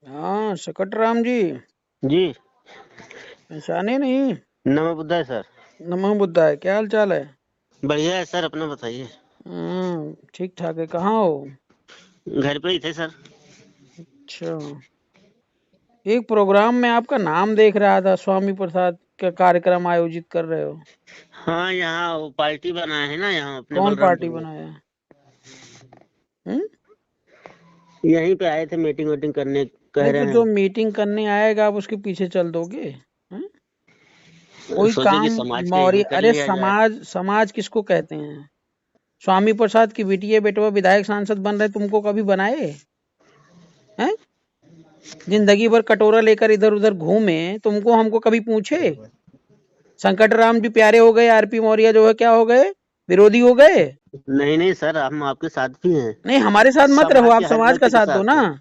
हाँ सकट राम जी, जी। पहचाने नहीं? नमः बुद्धाय सर। नमः बुद्धाय, क्या हाल चाल है? बढ़िया है सर, अपना बताइए। ठीक ठाक है। कहाँ हो? घर पे ही थे सर। अच्छा, एक प्रोग्राम में आपका नाम देख रहा था, स्वामी प्रसाद का कार्यक्रम आयोजित कर रहे हो। हाँ, यहाँ वो पार्टी बनाए है ना, यहाँ अपने कौन बलरामपुर पार्टी में। बनाया? हम्म यहीं पे आए थे मीटिंग वीटिंग करने, कह अरे तो रहे जो हैं। मीटिंग करने आएगा आप उसके पीछे चल दोगे? हम्म? कोई सोचे कि काम समाज के मौर्य, यहाँ कर अरे लिया जाए। समाज समाज किसको कहते हैं? स्वामी प्रसाद की बिटिया बेटवा विधायक सांसद बन रहे, तुमको कभी बनाए हैं? जिंदगी भर कटोरा लेकर इधर उधर घूमे, तुमको हमको कभी पूछे? संकट राम जी प्यारे हो गए, आरपी मौर्य जो है क्या हो गए? विरोधी हो गए? नहीं नहीं सर, हम आपके साथ भी हैं। नहीं, हमारे साथ मत रहो, समाज आप के हर समाज का व्यक्ति के साथ दो साथ ना। है।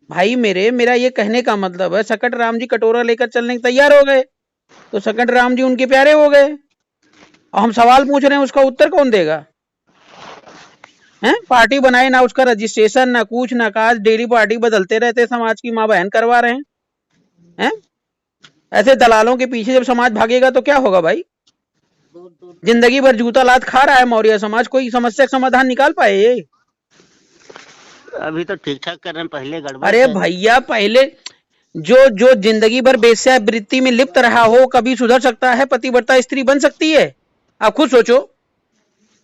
भाई मेरा ये कहने का मतलब है, सकट राम जी कटोरा लेकर चलने के तैयार हो गए तो सकट राम जी उनके प्यारे हो गए, और हम सवाल पूछ रहे हैं उसका उत्तर कौन देगा? हैं? पार्टी बनाए ना, उसका रजिस्ट्रेशन ना कुछ ना काज, डेली पार्टी बदलते रहते, समाज की माँ बहन करवा रहे हैं। ऐसे दलालों के पीछे जब समाज भागेगा तो क्या होगा भाई? जिंदगी भर जूता लात खा रहा है मौर्य समाज, कोई समस्या का समाधान निकाल पाए ये? अभी तो ठीक ठाक कर रहे हैं, पहले गड़बड़ अरे थे। भैया, पहले जो जो जिंदगी भर वेश्यावृत्ति में लिप्त रहा हो, कभी सुधर सकता है? पतिव्रता स्त्री बन सकती है? आप खुद सोचो।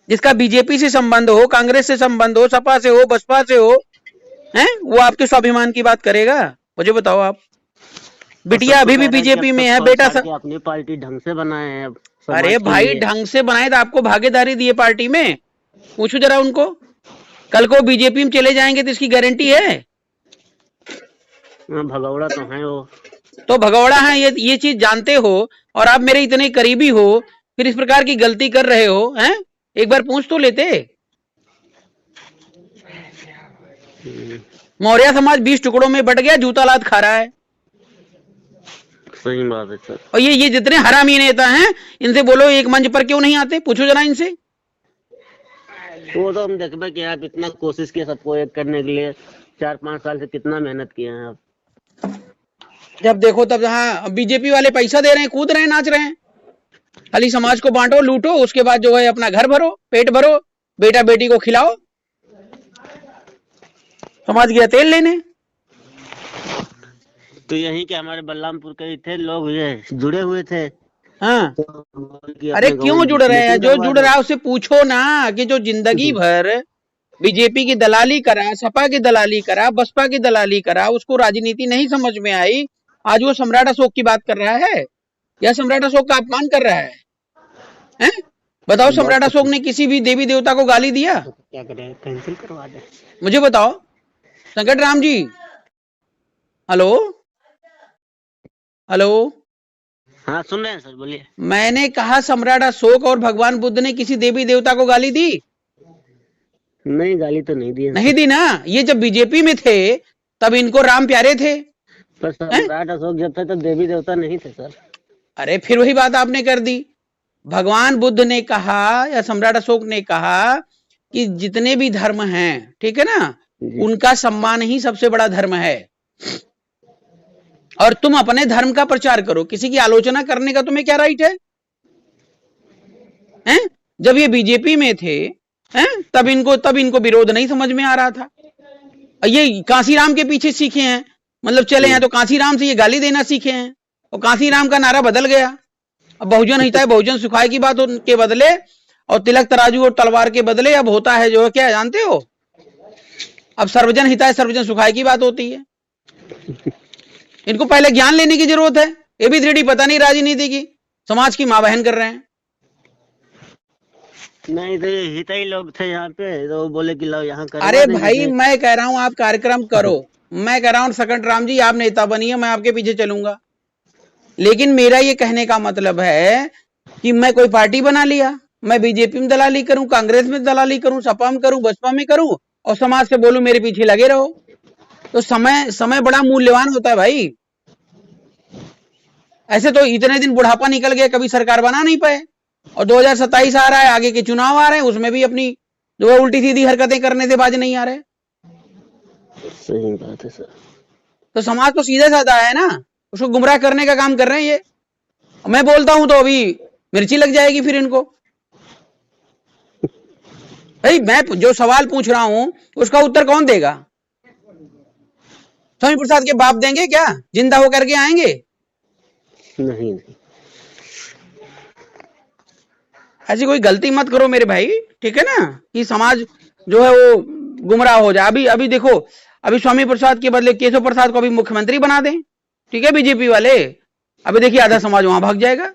जिसका बीजेपी से संबंध हो, कांग्रेस से संबंध हो, सपा से हो, बसपा से हो, हैं, वो आपके स्वाभिमान की बात करेगा? मुझे बताओ आप। और बिटिया सब तो अभी भी कह रहे हैं कि अब बीजेपी तो में है, बेटा छोड़ सब। के अपनी पार्टी ढंग से बनाए हैं अब अरे समाज के भाई, लिए। ढंग से बनाए तो आपको भागीदारी दिए पार्टी में? पूछो जरा उनको। कल को बीजेपी में चले जाएंगे तो इसकी गारंटी है? हाँ, भगौड़ा तो है वो। तो भगौड़ा है, ये चीज जानते हो, और आप मेरे इतने करीबी हो, फिर इस प्रकार की गलती कर रहे हो, हैं? एक बार पूछ तो लेते। मौर्य समाज 20 टुकड़ों में बट गया, जूता लात खा रहा है। सही बात है सर। और ये जितने हरामी नेता हैं, इनसे बोलो एक मंच पर क्यों नहीं आते, पूछो जरा इनसे। वो तो हम देखते कि आप इतना कोशिश किए सबको एक करने के लिए, 4-5 साल से कितना मेहनत किए हैं आप। जब देखो तब, हाँ, बीजेपी वाले पैसा दे रहे हैं, कूद रहे हैं, नाच रहे हैं। खाली समाज को बांटो, लूटो, उसके बाद जो है अपना घर भरो, पेट भरो, बेटा बेटी को खिलाओ। समाज गया तेल लेने। तो यही के हमारे बलरामपुर के ही थे लोग, ये जुड़े हुए थे। हाँ, तो कि अरे अपने गाँव क्यों जुड़ रहे हैं? मीटिंग जो करवा जुड़ दो। रहा है उससे पूछो ना, कि जो जिंदगी भर बीजेपी की दलाली करा, सपा की दलाली करा, बसपा की दलाली करा, उसको राजनीति नहीं समझ में आई, आज वो सम्राट अशोक की बात कर रहा है, या सम्राट अशोक का अपमान कर रहा है? हैं? बताओ, बात सम्राट तो अशोक ने किसी भी देवी देवता को गाली दिया? क्या करें, कैंसिल करवा दे। मुझे बताओ। संकट राम जी, हेलो हेलो। हाँ सुन रहे हैं सर, बोलिए। मैंने कहा सम्राट अशोक और भगवान बुद्ध ने किसी देवी देवता को गाली दी? नहीं, गाली तो नहीं दी है नहीं सर। दी ना। ये जब बीजेपी में थे तब इनको राम प्यारे थे, पर हैं? सम्राट अशोक जब थे तो देवी देवता नहीं थे सर। अरे फिर वही बात आपने कर दी। भगवान बुद्ध ने कहा या सम्राट अशोक ने कहा कि जितने भी धर्म हैं, ठीक है ना, जी। उनका सम्मान ही सबसे बड़ा धर्म है, और तुम अपने धर्म का प्रचार करो, किसी की आलोचना करने का तुम्हें क्या राइट है? हैं? जब ये बीजेपी में थे, हैं, तब इनको विरोध नहीं समझ में आ रहा था। ये कांसीराम के पीछे सीखे हैं, मतलब चले हैं तो कांसीराम से ये गाली देना सीखे हैं, और कांसीराम का नारा बदल गया। अब बहुजन हिताय बहुजन सुखाय की बात के बदले, और तिलक तराजू और तलवार के बदले अब होता है जो है क्या जानते हो? अब सर्वजन हिताय सर्वजन सुखाय की बात होती है। इनको पहले ज्ञान लेने की जरूरत है, एबीसीडी पता नहीं राजनीति की, समाज की मां बहन कर रहे हैं। नहीं तो ये हिताई लोग थे यहाँ पे, तो बोले कि लो यहाँ करवा अरे देंगे भाई, फिर। मैं कह रहा हूं आप कार्यक्रम करो, मैं कह रहा हूं सकट राम जी आप नेता बनिए, मैं आपके पीछे चलूंगा। लेकिन मेरा ये कहने का मतलब है कि मैं कोई पार्टी बना लिया, मैं बीजेपी में दलाली करूं, कांग्रेस में दलाली करूं, सपा में करूं, बसपा में करूं, और समाज से बोलूं मेरे पीछे लगे रहो, तो समय समय बड़ा मूल्यवान होता है भाई। ऐसे तो इतने दिन बुढ़ापा निकल गया, कभी सरकार बना नहीं पाए, और 2027 आ रहा है, आगे के चुनाव आ रहे हैं, उसमें भी अपनी जो है उल्टी सीधी हरकतें करने से बाज नहीं आ रहे। सही बात है सर। तो समाज तो सीधा साधा है ना, उसको गुमराह करने का काम कर रहे हैं ये। मैं बोलता हूं तो अभी मिर्ची लग जाएगी फिर इनको। भाई मैं जो सवाल पूछ रहा हूं उसका उत्तर कौन देगा? स्वामी प्रसाद के बाप देंगे क्या? जिंदा होकर के आएंगे? नहीं। ऐसी कोई गलती मत करो मेरे भाई, ठीक है ना, कि समाज जो है वो गुमराह हो जाए। अभी अभी देखो, अभी स्वामी प्रसाद के बदले केशव प्रसाद को अभी मुख्यमंत्री बना दें, ठीक है, बीजेपी वाले, अभी देखिए आधा समाज वहां भाग जाएगा।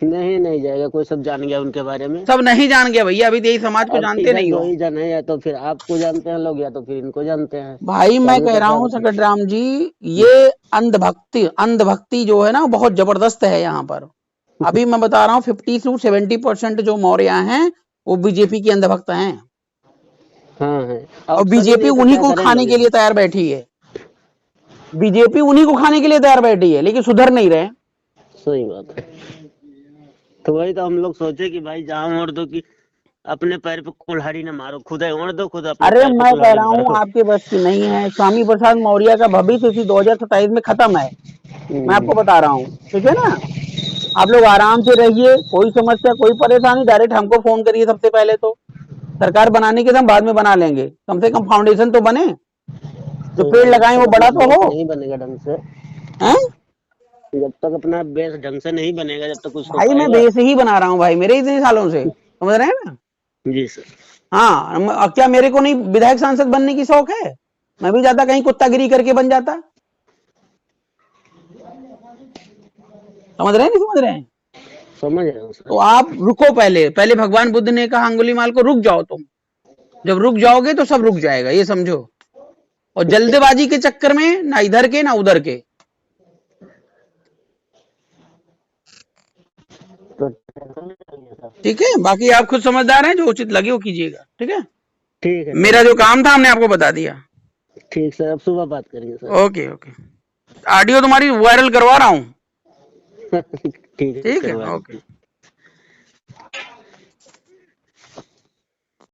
नहीं जाएगा, कोई सब जान गया उनके बारे में। सब नहीं जान गया भैया, अभी यही समाज को जानते नहीं हो। दो ही जन है, या तो फिर आपको जानते हैं लोग, या तो फिर इनको जानते हैं। भाई मैं कह रहा हूँ संकट राम जी, ये अंधभक्ति जो है ना बहुत जबरदस्त है यहाँ पर। अभी मैं बता रहा हूँ 50 से 70% जो मौर्य हैं वो बीजेपी के अंधभक्त हैं। हाँ है। और बीजेपी उन्हीं को खाने के लिए तैयार बैठी है, बीजेपी उन्हीं को खाने के लिए तैयार बैठी है, लेकिन सुधर नहीं रहे। सही बात है। तो वही तो हम लोग सोचे कि भाई जहाँ ओढ़ दो कि अपने पैर पे कुल्हाड़ी न मारो, खुद ही ओढ़ दो, खुद अपने। अरे मैं कह रहा हूँ आपके बस की नहीं है। स्वामी प्रसाद मौर्य का भविष्य इसी 2027 में खत्म है, मैं आपको बता रहा हूँ, ठीक है ना। आप लोग आराम से रहिए, कोई समस्या कोई परेशानी डायरेक्ट हमको फोन करिए। सबसे पहले तो सरकार बनाने के दम बाद में बना लेंगे, कम से कम फाउंडेशन तो बने, जो पेड़ लगाए वो बड़ा तो हो। नहीं बनेगा ढंग से हैं? जब तक अपना बेस ढंग से नहीं बनेगा, जब तक उसको भाई मैं बेस ही बना रहा हूँ भाई, मेरे इतने सालों से, समझ रहे हैं ना। जी सर। हाँ, क्या मेरे को नहीं विधायक सांसद बनने की शौक है? मैं भी जाता कहीं कुत्तागिरी करके बन जाता। समझ रहे हैं, नहीं समझ रहे हैं? समझ रहे हो सर। तो आप रुको, पहले भगवान बुद्ध ने कहा अंगुलीमाल को, रुक जाओ तुम। जब रुक जाओगे तो सब रुक जाएगा, ये समझो। और जल्दबाजी के चक्कर में ना इधर के ना उधर के। ठीक है, बाकी आप खुद समझदार हैं, जो उचित लगे वो कीजिएगा, ठीक है। ठीक है, मेरा जो काम था हमने आपको बता दिया। ठीक सर, अब सुबह बात करेंगे सर। ओके ओके, ऑडियो तुम्हारी वायरल करवा रहा हूँ। ठीक है, ओके।